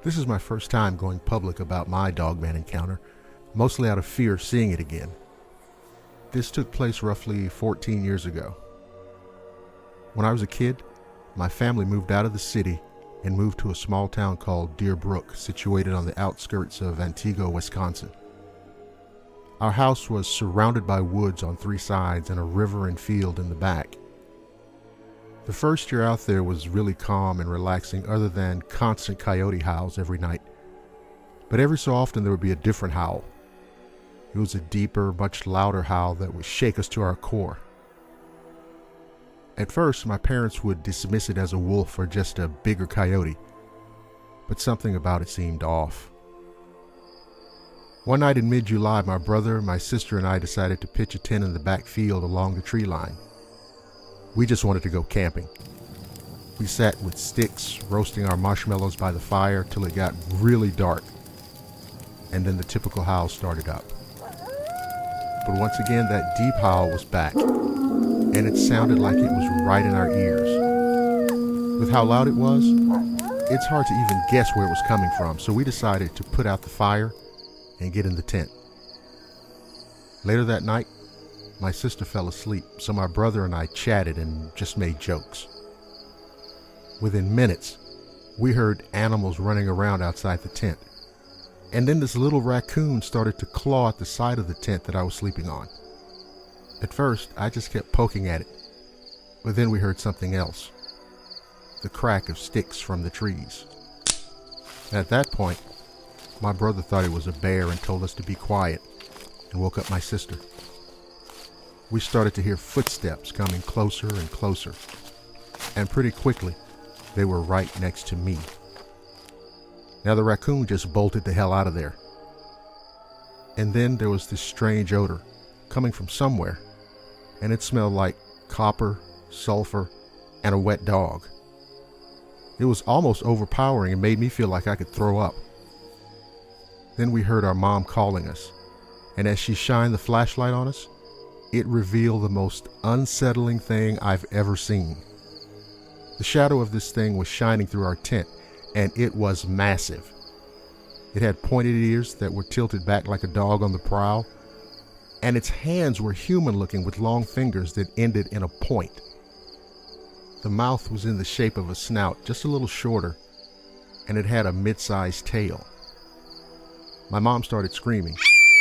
This is my first time going public about my Dogman encounter, mostly out of fear of seeing it again. This took place roughly 14 years ago. When I was a kid, my family moved out of the city and moved to a small town called Deer Brook, situated on the outskirts of Antigua, Wisconsin. Our house was surrounded by woods on three sides and a river and field in the back. The first year out there was really calm and relaxing, other than constant coyote howls every night. But every so often there would be a different howl. It was a deeper, much louder howl that would shake us to our core. At first, my parents would dismiss it as a wolf or just a bigger coyote, but something about it seemed off. One night in mid-July, my brother, my sister, and I decided to pitch a tent in the back field along the tree line. We just wanted to go camping. We sat with sticks, roasting our marshmallows by the fire till it got really dark, and then the typical howl started up. But once again, that deep howl was back, and it sounded like it was right in our ears. With how loud it was, it's hard to even guess where it was coming from, so we decided to put out the fire and get in the tent. Later that night, my sister fell asleep, so my brother and I chatted and just made jokes. Within minutes, we heard animals running around outside the tent, and then this little raccoon started to claw at the side of the tent that I was sleeping on. At first, I just kept poking at it, but then we heard something else, the crack of sticks from the trees. At that point, my brother thought it was a bear and told us to be quiet, and woke up my sister. We started to hear footsteps coming closer and closer, and pretty quickly, they were right next to me. Now the raccoon just bolted the hell out of there. And then there was this strange odor coming from somewhere, and it smelled like copper, sulfur, and a wet dog. It was almost overpowering and made me feel like I could throw up. Then we heard our mom calling us, and as she shined the flashlight on us, it revealed the most unsettling thing I've ever seen. The shadow of this thing was shining through our tent, and it was massive. It had pointed ears that were tilted back like a dog on the prowl, and its hands were human-looking with long fingers that ended in a point. The mouth was in the shape of a snout, just a little shorter, and it had a mid-sized tail. My mom started screaming,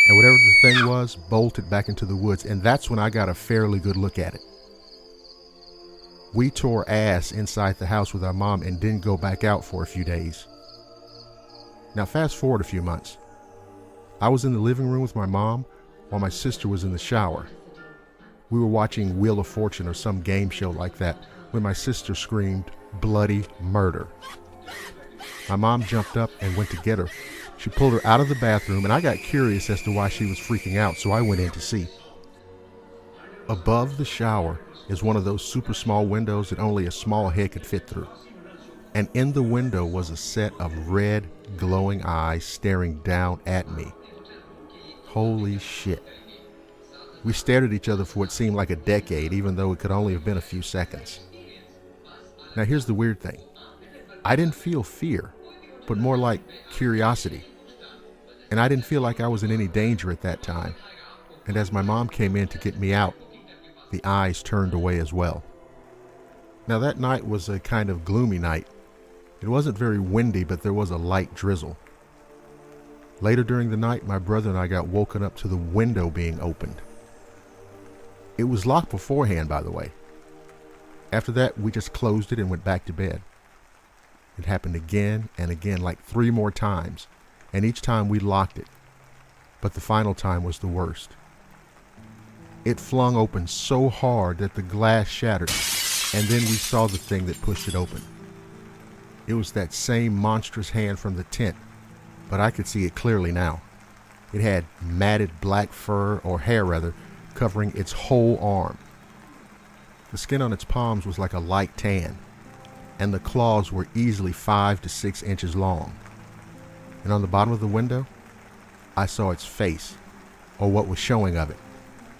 and whatever the thing was bolted back into the woods, and that's when I got a fairly good look at it. We tore ass inside the house with our mom and didn't go back out for a few days. Now fast forward a few months. I was in the living room with my mom while my sister was in the shower. We were watching Wheel of Fortune or some game show like that when my sister screamed, "Bloody murder." My mom jumped up and went to get her. She pulled her out of the bathroom, and I got curious as to why she was freaking out, so I went in to see. Above the shower is one of those super small windows that only a small head could fit through. And in the window was a set of red, glowing eyes staring down at me. Holy shit. We stared at each other for what seemed like a decade, even though it could only have been a few seconds. Now here's the weird thing. I didn't feel fear, but more like curiosity. And I didn't feel like I was in any danger at that time. And as my mom came in to get me out, the eyes turned away as well. Now that night was a kind of gloomy night. It wasn't very windy, but there was a light drizzle. Later during the night, my brother and I got woken up to the window being opened. It was locked beforehand, by the way. After that, we just closed it and went back to bed. It happened again and again, like 3 more times, and each time we locked it. But the final time was the worst. It flung open so hard that the glass shattered, and then we saw the thing that pushed it open. It was that same monstrous hand from the tent, but I could see it clearly now. It had matted black fur, or hair rather, covering its whole arm. The skin on its palms was like a light tan, and the claws were easily 5 to 6 inches long. And on the bottom of the window, I saw its face, or what was showing of it.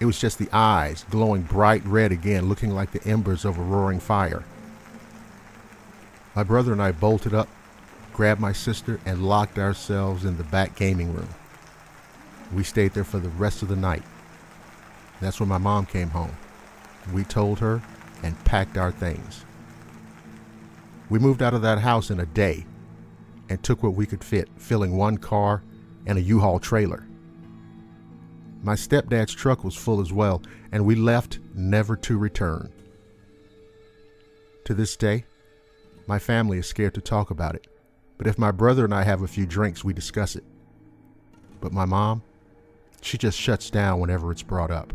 It was just the eyes, glowing bright red again, looking like the embers of a roaring fire. My brother and I bolted up, grabbed my sister, and locked ourselves in the back gaming room. We stayed there for the rest of the night. That's when my mom came home. We told her and packed our things. We moved out of that house in a day and took what we could fit, filling one car and a U-Haul trailer. My stepdad's truck was full as well, and we left never to return. To this day, my family is scared to talk about it, but if my brother and I have a few drinks, we discuss it. But my mom, she just shuts down whenever it's brought up.